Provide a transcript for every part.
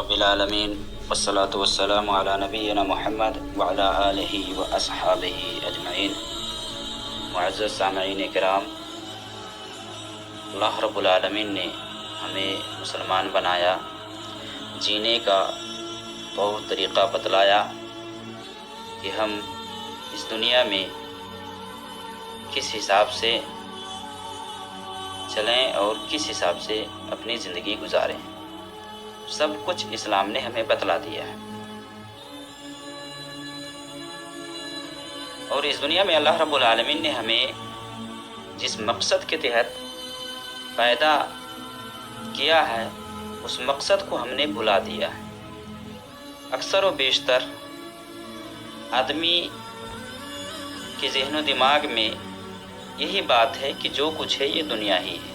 رب العالمین والصلاة والسلام علی نبینا محمد وعلی آلہ واصحابہ اجمعین۔ معزز سامعین کرام، اللہ رب العالمین نے ہمیں مسلمان بنایا، جینے کا بہت طریقہ بتلایا کہ ہم اس دنیا میں کس حساب سے چلیں اور کس حساب سے اپنی زندگی گزاریں، سب کچھ اسلام نے ہمیں بتلا دیا ہے۔ اور اس دنیا میں اللہ رب العالمین نے ہمیں جس مقصد کے تحت پیدا کیا ہے اس مقصد کو ہم نے بھلا دیا ہے۔ اکثر و بیشتر آدمی کے ذہن و دماغ میں یہی بات ہے کہ جو کچھ ہے یہ دنیا ہی ہے،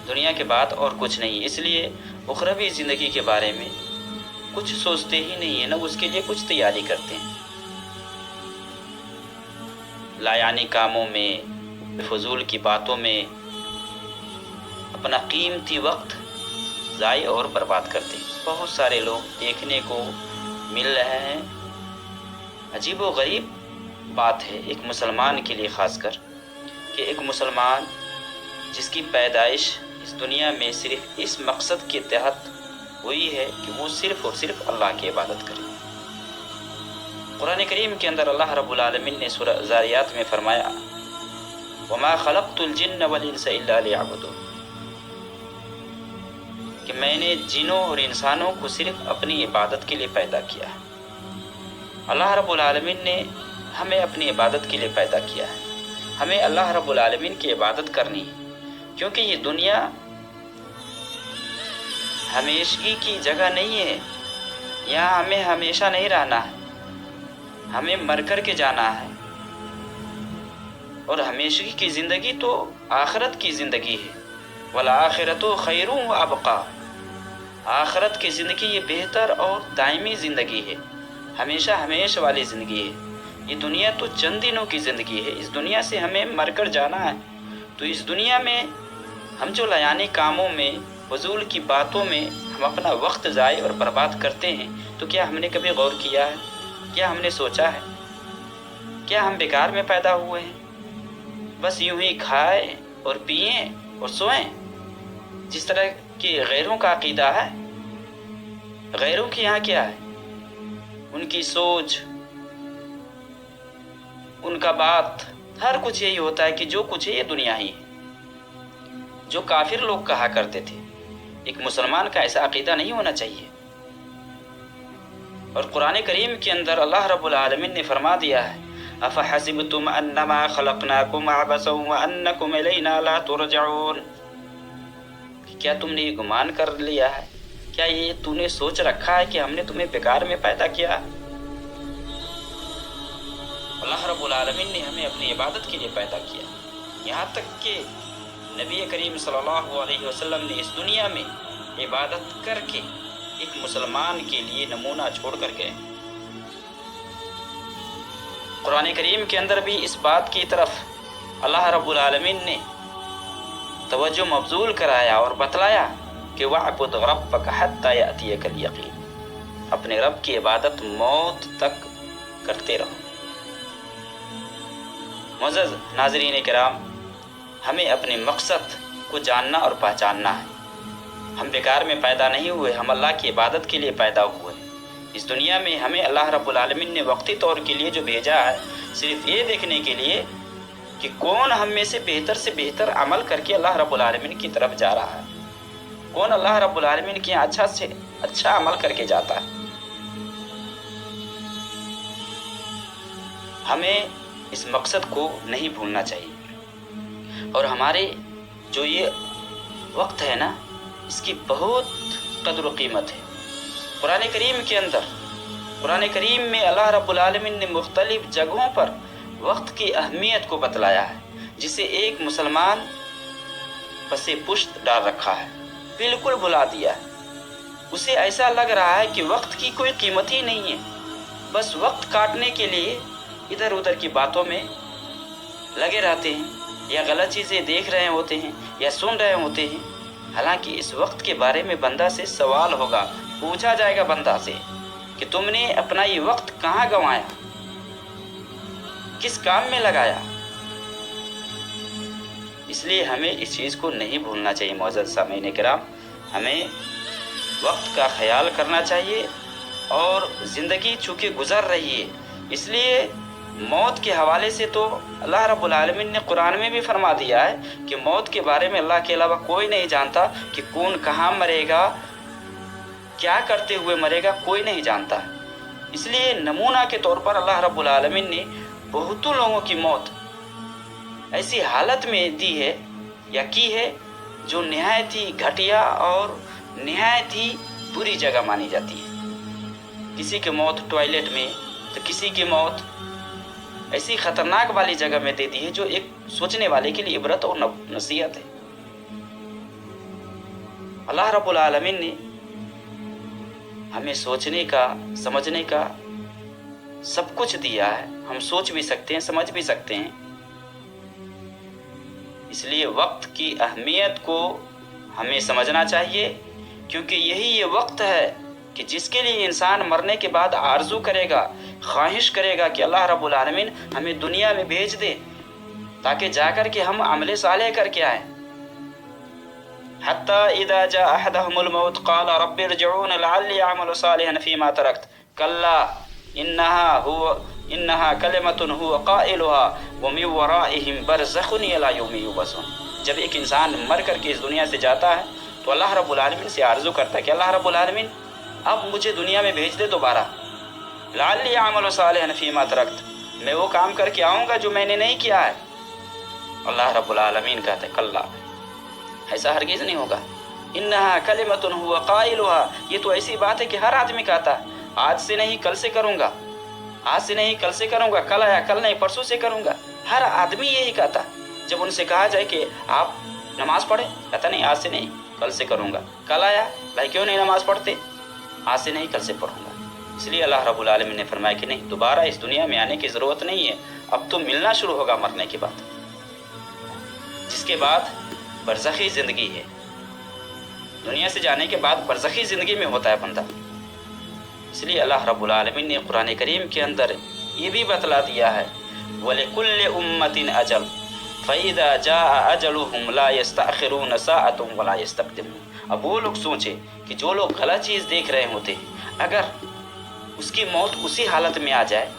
دنیا کے بعد اور کچھ نہیں، اس لیے اخروی زندگی کے بارے میں کچھ سوچتے ہی نہیں ہیں، نہ اس کے لیے کچھ تیاری کرتے ہیں۔ لایعنی کاموں میں، فضول کی باتوں میں اپنا قیمتی وقت ضائع اور برباد کرتے ہیں۔ بہت سارے لوگ دیکھنے کو مل رہے ہیں۔ عجیب و غریب بات ہے ایک مسلمان کے لیے خاص کر، کہ ایک مسلمان جس کی پیدائش اس دنیا میں صرف اس مقصد کے تحت ہوئی ہے کہ وہ صرف اور صرف اللہ کی عبادت کرے۔ قرآن کریم کے اندر اللہ رب العالمین نے سورہ ذاریات میں فرمایا وَمَا خَلَقْتُ الْجِنَّ وَالْإِنسَ إِلَّا لِيَعْبُدُونِ، کہ میں نے جنوں اور انسانوں کو صرف اپنی عبادت کے لیے پیدا کیا ہے۔ اللہ رب العالمین نے ہمیں اپنی عبادت کے لیے پیدا کیا ہے، ہمیں اللہ رب العالمین کی عبادت کرنی ہے، کیونکہ یہ دنیا ہمیشگی کی جگہ نہیں ہے، یہاں ہمیں ہمیشہ نہیں رہنا ہے، ہمیں مر کر کے جانا ہے۔ اور ہمیشگی کی زندگی تو آخرت کی زندگی ہے، وَالْآخِرَةُ خَيْرٌ وَأَبْقَىٰ، آخرت کی زندگی یہ بہتر اور دائمی زندگی ہے، ہمیشہ ہمیشہ والی زندگی ہے۔ یہ دنیا تو چند دنوں کی زندگی ہے، اس دنیا سے ہمیں مر کر جانا ہے۔ تو اس دنیا میں ہم جو لایعنی کاموں میں، فضول کی باتوں میں ہم اپنا وقت ضائع اور برباد کرتے ہیں، تو کیا ہم نے کبھی غور کیا ہے؟ کیا ہم نے سوچا ہے؟ کیا ہم بیکار میں پیدا ہوئے ہیں؟ بس یوں ہی کھائیں اور پئیں اور سوئیں، جس طرح کہ غیروں کا عقیدہ ہے؟ غیروں کے یہاں کیا ہے؟ ان کی سوچ، ان کا بات، ہر کچھ یہی ہوتا ہے کہ جو کچھ ہے یہ دنیا ہی ہے۔ جو کافر لوگ کہا کرتے تھے، ایک مسلمان کا ایسا عقیدہ نہیں ہونا چاہیے۔ اور قرآن کریم کے اندر اللہ رب العالمین نے فرما دیا ہے أَفَحَسِبْتُمْ أَنَّمَا خَلَقْنَاكُمْ عَبَثًا وَأَنَّكُمْ إِلَيْنَا لَا تُرْجَعُونَ، کیا تم نے یہ گمان کر لیا ہے، کیا یہ تو نے سوچ رکھا ہے کہ ہم نے تمہیں بیکار میں پیدا کیا؟ اللہ رب العالمین نے ہمیں اپنی عبادت کے لیے پیدا کیا، یہاں تک کہ نبی کریم صلی اللہ علیہ وسلم نے اس دنیا میں عبادت کر کے ایک مسلمان کے لیے نمونہ چھوڑ کر گئے۔ قرآن کریم کے اندر بھی اس بات کی طرف اللہ رب العالمین نے توجہ مبذول کرایا اور بتلایا کہ وَاعْبُدْ رَبَّكَ حَتَّى يَأْتِيَكَ الْيَقِينُ، اپنے رب کی عبادت موت تک کرتے رہو۔ معزز ناظرین کرام، ہمیں اپنے مقصد کو جاننا اور پہچاننا ہے۔ ہم بیکار میں پیدا نہیں ہوئے، ہم اللہ کی عبادت کے لیے پیدا ہوئے۔ اس دنیا میں ہمیں اللہ رب العالمین نے وقتی طور کے لیے جو بھیجا ہے، صرف یہ دیکھنے کے لیے کہ کون ہم میں سے بہتر عمل کر کے اللہ رب العالمین کی طرف جا رہا ہے، کون اللہ رب العالمین کے یہاں اچھا سے اچھا عمل کر کے جاتا ہے۔ ہمیں اس مقصد کو نہیں بھولنا چاہیے، اور ہمارے جو یہ وقت ہے نا، اس کی بہت قدر و قیمت ہے۔ قرآن کریم کے اندر، قرآن کریم میں اللہ رب العالمین نے مختلف جگہوں پر وقت کی اہمیت کو بتلایا ہے، جسے ایک مسلمان پس پشت ڈال رکھا ہے، بالکل بھلا دیا ہے۔ اسے ایسا لگ رہا ہے کہ وقت کی کوئی قیمت ہی نہیں ہے، بس وقت کاٹنے کے لیے ادھر ادھر کی باتوں میں لگے رہتے ہیں، یا غلط چیزیں دیکھ رہے ہوتے ہیں یا سن رہے ہوتے ہیں، حالانکہ اس وقت کے بارے میں بندہ سے سوال ہوگا، پوچھا جائے گا بندہ سے کہ تم نے اپنا یہ وقت کہاں گنوایا، کس کام میں لگایا۔ اس لیے ہمیں اس چیز کو نہیں بھولنا چاہیے معزز سامعین کرام، ہمیں وقت کا خیال کرنا چاہیے، اور زندگی چونکہ گزر رہی ہے اس لیے موت کے حوالے سے تو اللہ رب العالمین نے قرآن میں بھی فرما دیا ہے کہ موت کے بارے میں اللہ کے علاوہ کوئی نہیں جانتا کہ کون کہاں مرے گا، کیا کرتے ہوئے مرے گا، کوئی نہیں جانتا۔ اس لیے نمونہ کے طور پر اللہ رب العالمین نے بہتوں لوگوں کی موت ایسی حالت میں دی ہے یا کی ہے جو نہایت ہی گھٹیا اور نہایت ہی بری جگہ مانی جاتی ہے۔ کسی کی موت ٹوائلٹ میں، تو کسی کی موت ایسی خطرناک والی جگہ میں دے دی ہے جو ایک سوچنے والے کے لیے عبرت اور نصیحت ہے۔ اللہ رب العالمین نے ہمیں سوچنے کا، سمجھنے کا سب کچھ دیا ہے، ہم سوچ بھی سکتے ہیں، سمجھ بھی سکتے ہیں۔ اس لیے وقت کی اہمیت کو ہمیں سمجھنا چاہیے، کیونکہ یہی یہ وقت ہے کہ جس کے لیے انسان مرنے کے بعد آرزو کرے گا، خواہش کرے گا کہ اللہ رب العالمین ہمیں دنیا میں بھیج دے تاکہ جا کر کے ہم عمل صالح کر کے آئیں۔ حتی اذا جاء احدهم الموت قال رب ارجعون لعلی اعمل صالحا فیما ترکت کلا انها کلمۃ هو قائلها ومن ورائهم برزخ الی یوم یبعثون۔ جب ایک انسان مر کر کے اس دنیا سے جاتا ہے تو اللہ رب العالمین سے آرزو کرتا ہے کہ اللہ رب العالمین اب مجھے دنیا میں بھیج دے دوبارہ، لعلی اعمل صالحا فیما ترکت، میں وہ کام کر کے آؤں گا جو میں نے نہیں کیا ہے۔ اللہ رب العالمین کہتے ہیں کلا، ایسا ہرگز نہیں ہوگا، انہا کلمۃ هو قائلها، یہ تو ایسی بات ہے کہ ہر آدمی کہتا ہے آج سے نہیں کل سے کروں گا، آج سے نہیں کل سے کروں گا، کل آیا کل نہیں پرسوں سے کروں گا، ہر آدمی یہی کہتا۔ جب ان سے کہا جائے کہ آپ نماز پڑھیں، کہتا نہیں آج سے نہیں کل سے کروں گا، کل آیا بھائی کیوں نہیں نماز پڑھتے، آج سے نہیں کل سے پڑھوں گا۔ اس لیے اللہ رب العالمین نے فرمایا کہ نہیں، دوبارہ اس دنیا میں آنے کی ضرورت نہیں ہے، اب تو ملنا شروع ہوگا مرنے کے بعد، جس کے بعد برزخی زندگی ہے۔ دنیا سے جانے کے بعد برزخی زندگی میں ہوتا ہے بندہ۔ اس لیے اللہ رب العالمین نے قرآن کریم کے اندر یہ بھی بتلا دیا ہے وَلِكُلِّ أُمَّةٍ أَجَلٌ فَإِذَا جَاءَ أَجَلُهُمْ لَا يَسْتَأْخِرُونَ سَاعَةً وَلَا يَسْتَقْدِمُونَ۔ اب وہ لوگ سوچیں کہ جو لوگ غلط چیز دیکھ رہے ہوتے ہیں، اگر اس کی موت اسی حالت میں آ جائے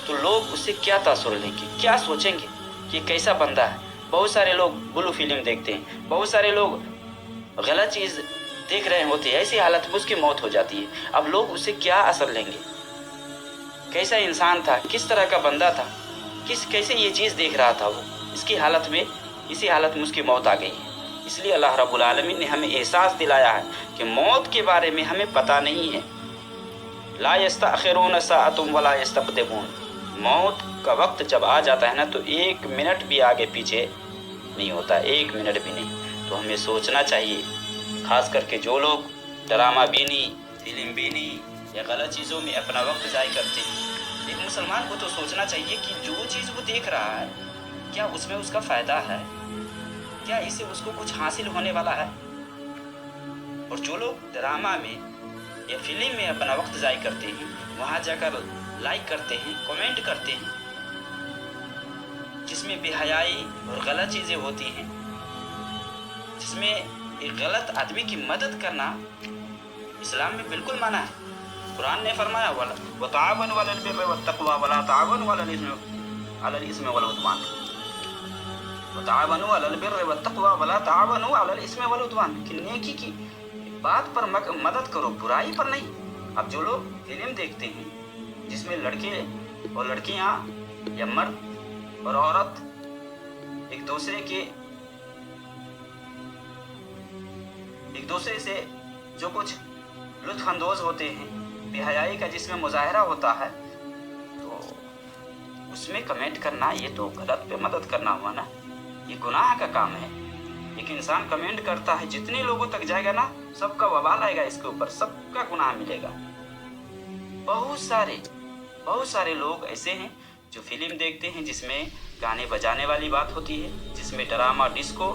تو لوگ اس سے کیا تاثر لیں گے، کیا سوچیں گے کہ کیسا بندہ ہے۔ بہت سارے لوگ بلو فلم دیکھتے ہیں، بہت سارے لوگ غلط چیز دیکھ رہے ہوتے ہیں، ایسی حالت میں اس کی موت ہو جاتی ہے۔ اب لوگ اسے کیا اثر لیں گے، کیسا انسان تھا، کس طرح کا بندہ تھا، کیسے یہ چیز دیکھ رہا تھا وہ، اس کی حالت میں، اسی حالت میں اس کی موت آ گئی ہے۔ اس لیے اللہ رب العالمین نے ہمیں احساس دلایا ہے کہ موت کے بارے میں ہمیں پتہ نہیں ہے۔ لا یستأخرون ساعة ولا یستقدمون، موت کا وقت جب آ جاتا ہے نا تو ایک منٹ بھی آگے پیچھے نہیں ہوتا، ایک منٹ بھی نہیں۔ تو ہمیں سوچنا چاہیے، خاص کر کے جو لوگ ڈرامہ بینی، فلم بینی یا غلط چیزوں میں اپنا وقت ضائع کرتے ہیں، ایک مسلمان کو تو سوچنا چاہیے کہ جو چیز وہ دیکھ رہا ہے کیا اس میں اس کا فائدہ ہے، کیا اس سے اس کو کچھ حاصل ہونے والا ہے۔ اور جو لوگ ڈرامہ میں یا فلم میں اپنا وقت ضائع کرتے ہیں، وہاں جا کر لائک کرتے ہیں، کمنٹ کرتے ہیں، جس میں بے حیائی اور غلط چیزیں ہوتی ہیں، جس میں ایک غلط آدمی کی مدد کرنا اسلام میں بالکل منع ہے۔ قرآن نے فرمایا وَتَعَاوَنُوا عَلَى الْبِرِّ وَالتَّقْوَىٰ وَلَا تَعَاوَنُوا عَلَى الْإِثْمِ وَالْعُدْوَانِ، وَتَعَاوَنُوا عَلَى الْبِرِّ وَالتَّقْوَىٰ وَلَا تَعَاوَنُوا عَلَى الْإِثْمِ وَالْعُدْوَانِ، کہ نیکی کی بات پر مدد کرو، برائی پر نہیں۔ اب جو لوگ فلم دیکھتے ہیں جس میں لڑکے اور لڑکیاں یا مرد اور عورت ایک دوسرے سے جو کچھ لطف اندوز ہوتے ہیں، بے حیائی کا جس میں مظاہرہ ہوتا ہے، تو اس میں کمنٹ کرنا یہ تو غلط پہ مدد کرنا ہوا نا، یہ گناہ کا کام ہے۔ ایک انسان کمنٹ کرتا ہے، جتنے لوگوں تک جائے گا نا سب کا وبال آئے گا، اس کے اوپر سب کا گناہ ملے گا۔ بہت سارے لوگ ایسے ہیں جو فلم دیکھتے ہیں جس میں گانے بجانے والی بات ہوتی ہے، جس میں ڈرامہ، ڈسکو